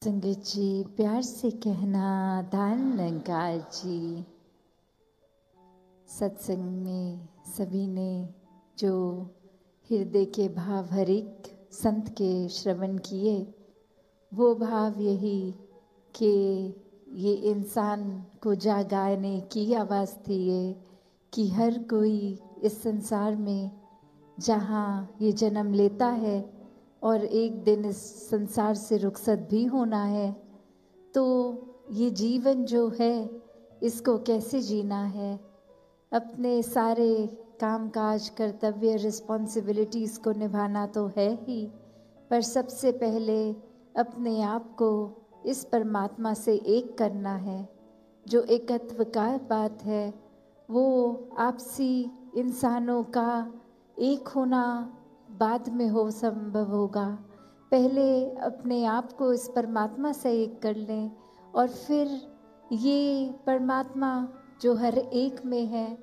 संगत जी, प्यार से कहना दान निरंकार जी। सत्संग में सभी ने जो हृदय के भाव हर एक संत के श्रवण किए, वो भाव यही कि ये इंसान को जागाने की आवाज़ थी ये कि हर कोई इस संसार में जहाँ ये जन्म लेता है और एक दिन इस संसार से रुखसत भी होना है, तो ये जीवन जो है इसको कैसे जीना है। अपने सारे कामकाज, कर्तव्य, रिस्पॉन्सिबिलिटीज़ को निभाना तो है ही, पर सबसे पहले अपने आप को इस परमात्मा से एक करना है। जो एकत्व का बात है वो आपसी इंसानों का एक होना बाद में हो संभव होगा। पहले अपने आप को इस परमात्मा से एक कर लें और फिर ये परमात्मा जो हर एक में है,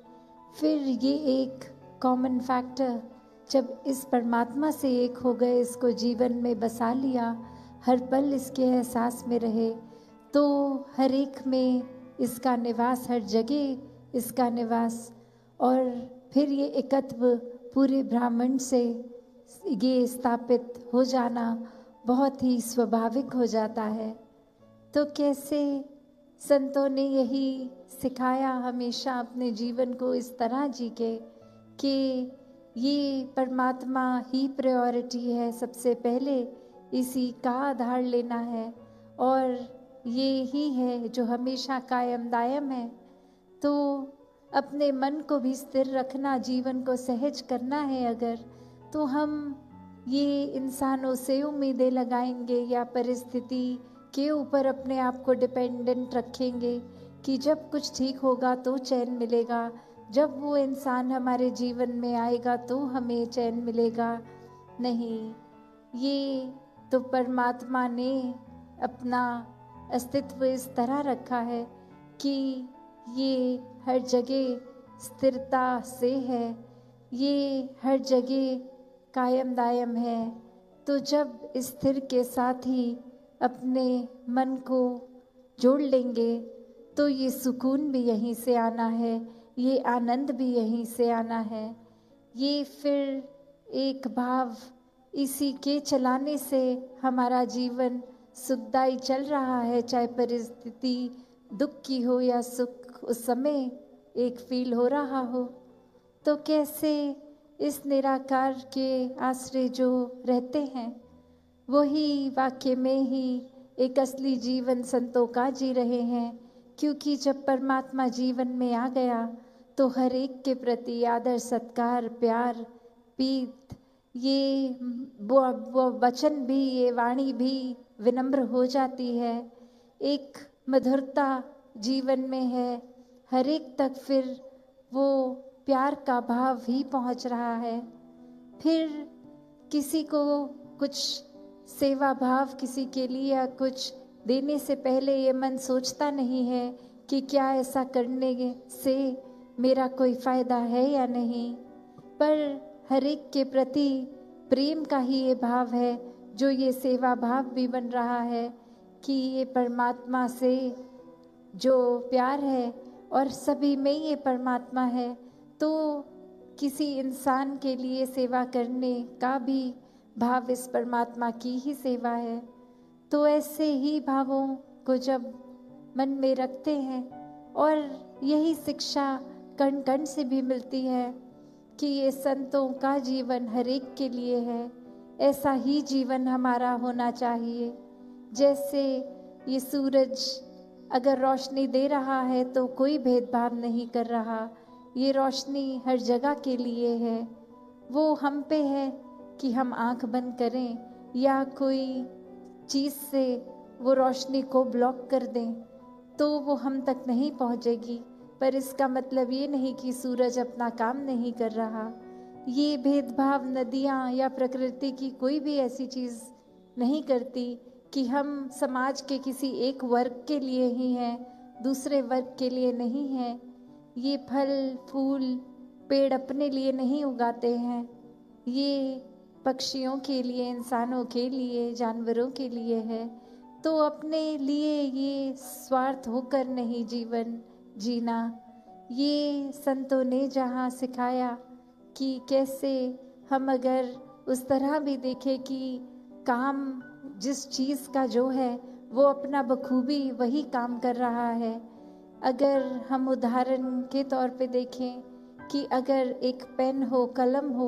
फिर ये एक कॉमन फैक्टर जब इस परमात्मा से एक हो गए, इसको जीवन में बसा लिया, हर पल इसके एहसास में रहे, तो हर एक में इसका निवास, हर जगह इसका निवास, और फिर ये एकत्व पूरे ब्रह्मांड से ये स्थापित हो जाना बहुत ही स्वाभाविक हो जाता है। तो कैसे संतों ने यही सिखाया हमेशा अपने जीवन को इस तरह जी के कि ये परमात्मा ही प्रायोरिटी है, सबसे पहले इसी का आधार लेना है और ये ही है जो हमेशा कायम दायम है। तो अपने मन को भी स्थिर रखना, जीवन को सहज करना है अगर, तो हम ये इंसानों से उम्मीदें लगाएंगे या परिस्थिति के ऊपर अपने आप को डिपेंडेंट रखेंगे कि जब कुछ ठीक होगा तो चैन मिलेगा, जब वो इंसान हमारे जीवन में आएगा तो हमें चैन मिलेगा। नहीं, ये तो परमात्मा ने अपना अस्तित्व इस तरह रखा है कि ये हर जगह स्थिरता से है, ये हर जगह कायम दायम है। तो जब स्थिर के साथ ही अपने मन को जोड़ लेंगे तो ये सुकून भी यहीं से आना है, ये आनंद भी यहीं से आना है। ये फिर एक भाव, इसी के चलाने से हमारा जीवन सुखदायी चल रहा है, चाहे परिस्थिति दुख की हो या सुख उस समय एक फील हो रहा हो। तो कैसे इस निराकार के आश्रय जो रहते हैं वही वाक्य में ही एक असली जीवन संतों का जी रहे हैं, क्योंकि जब परमात्मा जीवन में आ गया तो हर एक के प्रति आदर, सत्कार, प्यार, प्रीत, ये वो वचन भी, ये वाणी भी विनम्र हो जाती है। एक मधुरता जीवन में है, हर एक तक फिर वो प्यार का भाव ही पहुंच रहा है। फिर किसी को कुछ सेवा भाव, किसी के लिए या कुछ देने से पहले ये मन सोचता नहीं है कि क्या ऐसा करने से मेरा कोई फायदा है या नहीं, पर हर एक के प्रति प्रेम का ही ये भाव है जो ये सेवा भाव भी बन रहा है कि ये परमात्मा से जो प्यार है और सभी में ये परमात्मा है, तो किसी इंसान के लिए सेवा करने का भी भाव इस परमात्मा की ही सेवा है। तो ऐसे ही भावों को जब मन में रखते हैं, और यही शिक्षा कण कण से भी मिलती है कि ये संतों का जीवन हर एक के लिए है, ऐसा ही जीवन हमारा होना चाहिए। जैसे ये सूरज अगर रोशनी दे रहा है तो कोई भेदभाव नहीं कर रहा, ये रोशनी हर जगह के लिए है। वो हम पे है कि हम आंख बंद करें या कोई चीज़ से वो रोशनी को ब्लॉक कर दें तो वो हम तक नहीं पहुंचेगी, पर इसका मतलब ये नहीं कि सूरज अपना काम नहीं कर रहा। ये भेदभाव नदियाँ या प्रकृति की कोई भी ऐसी चीज़ नहीं करती कि हम समाज के किसी एक वर्ग के लिए ही हैं, दूसरे वर्ग के लिए नहीं हैं। ये फल फूल पेड़ अपने लिए नहीं उगाते हैं, ये पक्षियों के लिए, इंसानों के लिए, जानवरों के लिए है। तो अपने लिए ये स्वार्थ होकर नहीं जीवन जीना। ये संतों ने जहाँ सिखाया कि कैसे हम अगर उस तरह भी देखें कि काम जिस चीज़ का जो है वो अपना बखूबी वही काम कर रहा है। अगर हम उदाहरण के तौर पे देखें कि अगर एक पेन हो, कलम हो,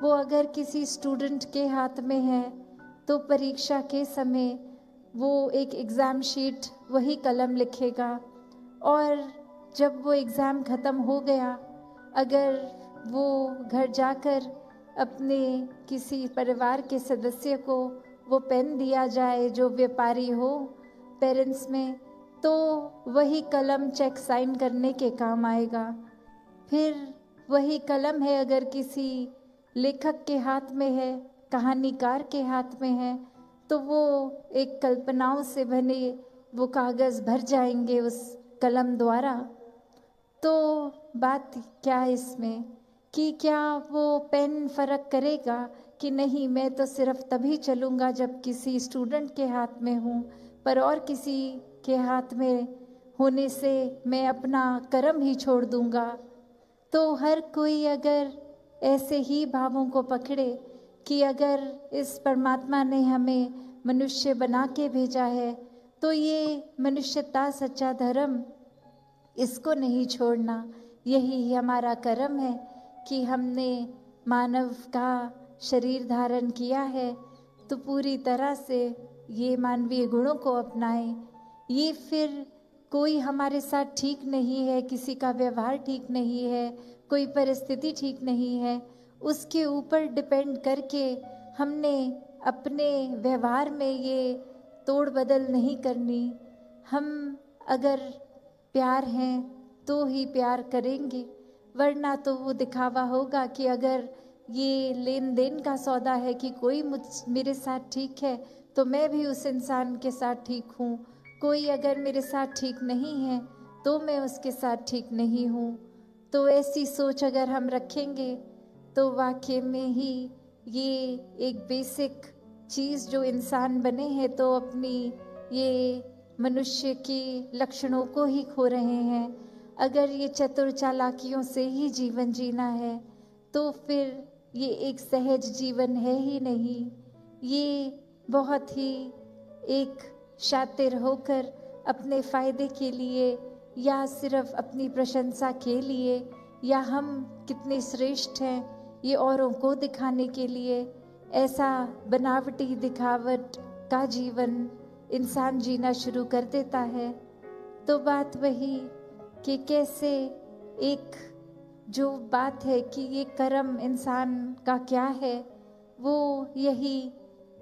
वो अगर किसी स्टूडेंट के हाथ में है तो परीक्षा के समय वो एक एग्ज़ाम शीट वही कलम लिखेगा, और जब वो एग्ज़ाम ख़त्म हो गया, अगर वो घर जाकर अपने किसी परिवार के सदस्य को वो पेन दिया जाए जो व्यापारी हो पेरेंट्स में, तो वही कलम चेक साइन करने के काम आएगा। फिर वही कलम है अगर किसी लेखक के हाथ में है, कहानीकार के हाथ में है, तो वो एक कल्पनाओं से बने वो कागज़ भर जाएंगे उस कलम द्वारा। तो बात क्या है इसमें कि क्या वो पेन फ़र्क करेगा कि नहीं, मैं तो सिर्फ तभी चलूँगा जब किसी स्टूडेंट के हाथ में हूँ, पर और किसी के हाथ में होने से मैं अपना कर्म ही छोड़ दूँगा। तो हर कोई अगर ऐसे ही भावों को पकड़े कि अगर इस परमात्मा ने हमें मनुष्य बना के भेजा है तो ये मनुष्यता सच्चा धर्म, इसको नहीं छोड़ना। यही हमारा कर्म है कि हमने मानव का शरीर धारण किया है, तो पूरी तरह से ये मानवीय गुणों को अपनाएं। ये फिर कोई हमारे साथ ठीक नहीं है, किसी का व्यवहार ठीक नहीं है, कोई परिस्थिति ठीक नहीं है, उसके ऊपर डिपेंड करके हमने अपने व्यवहार में ये तोड़ बदल नहीं करनी। हम अगर प्यार हैं तो ही प्यार करेंगे, वरना तो वो दिखावा होगा कि अगर ये लेन देन का सौदा है कि कोई मेरे साथ ठीक है तो मैं भी उस इंसान के साथ ठीक हूँ, कोई अगर मेरे साथ ठीक नहीं है तो मैं उसके साथ ठीक नहीं हूँ। तो ऐसी सोच अगर हम रखेंगे तो वाकई में ही ये एक बेसिक चीज़ जो इंसान बने हैं तो अपनी ये मनुष्य की लक्षणों को ही खो रहे हैं। अगर ये चतुर चालाकियों से ही जीवन जीना है तो फिर ये एक सहज जीवन है ही नहीं। ये बहुत ही एक शातिर होकर अपने फ़ायदे के लिए या सिर्फ अपनी प्रशंसा के लिए या हम कितने श्रेष्ठ हैं ये औरों को दिखाने के लिए ऐसा बनावटी दिखावट का जीवन इंसान जीना शुरू कर देता है। तो बात वही कि कैसे एक जो बात है कि ये कर्म इंसान का क्या है, वो यही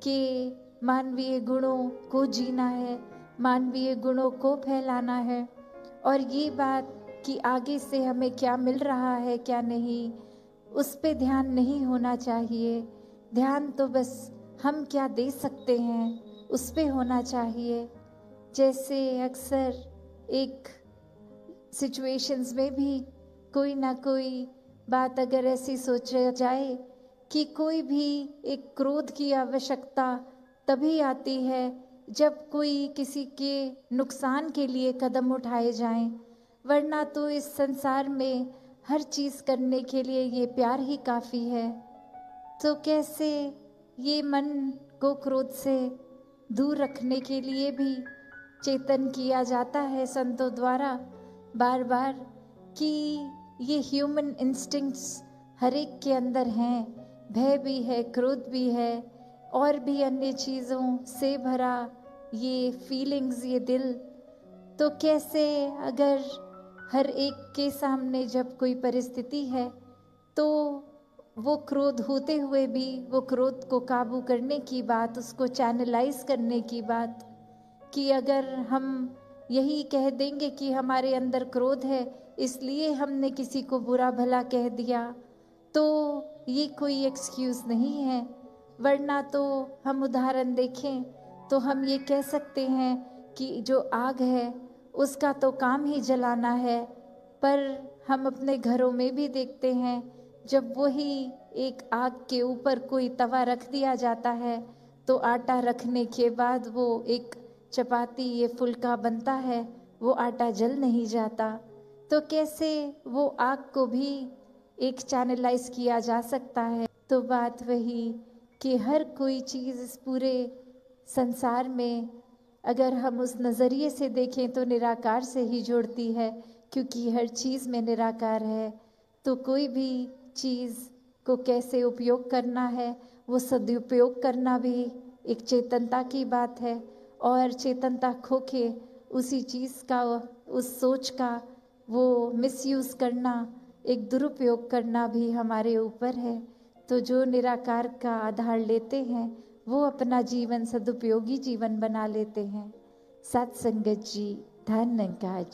कि मानवीय गुणों को जीना है, मानवीय गुणों को फैलाना है। और ये बात कि आगे से हमें क्या मिल रहा है क्या नहीं, उस पे ध्यान नहीं होना चाहिए। ध्यान तो बस हम क्या दे सकते हैं उस पे होना चाहिए। जैसे अक्सर एक सिचुएशंस में भी कोई ना कोई बात अगर ऐसी सोचा जाए कि कोई भी एक क्रोध की आवश्यकता तभी आती है जब कोई किसी के नुकसान के लिए कदम उठाए जाएं, वरना तो इस संसार में हर चीज़ करने के लिए ये प्यार ही काफ़ी है। तो कैसे ये मन को क्रोध से दूर रखने के लिए भी चेतन किया जाता है संतों द्वारा बार बार कि ये ह्यूमन इंस्टिंक्ट्स हर एक के अंदर हैं, भय भी है, क्रोध भी है और भी अन्य चीज़ों से भरा ये फीलिंग्स, ये दिल। तो कैसे अगर हर एक के सामने जब कोई परिस्थिति है तो वो क्रोध होते हुए भी वो क्रोध को काबू करने की बात, उसको चैनलाइज करने की बात, कि अगर हम यही कह देंगे कि हमारे अंदर क्रोध है इसलिए हमने किसी को बुरा भला कह दिया, तो ये कोई एक्सक्यूज़ नहीं है। वरना तो हम उदाहरण देखें तो हम ये कह सकते हैं कि जो आग है उसका तो काम ही जलाना है, पर हम अपने घरों में भी देखते हैं जब वही एक आग के ऊपर कोई तवा रख दिया जाता है तो आटा रखने के बाद वो एक चपाती ये फुल्का बनता है, वो आटा जल नहीं जाता, तो कैसे वो आग को भी एक चैनलाइज किया जा सकता है। तो बात वही कि हर कोई चीज़ इस पूरे संसार में अगर हम उस नज़रिए से देखें तो निराकार से ही जुड़ती है, क्योंकि हर चीज़ में निराकार है। तो कोई भी चीज़ को कैसे उपयोग करना है, वो सदुपयोग करना भी एक चेतनता की बात है, और चेतनता खो के उसी चीज़ का, उस सोच का वो मिसयूज़ करना, एक दुरुपयोग करना भी हमारे ऊपर है। तो जो निराकार का आधार लेते हैं वो अपना जीवन सदुपयोगी जीवन बना लेते हैं। सत्संगत जी, धन्यवाद।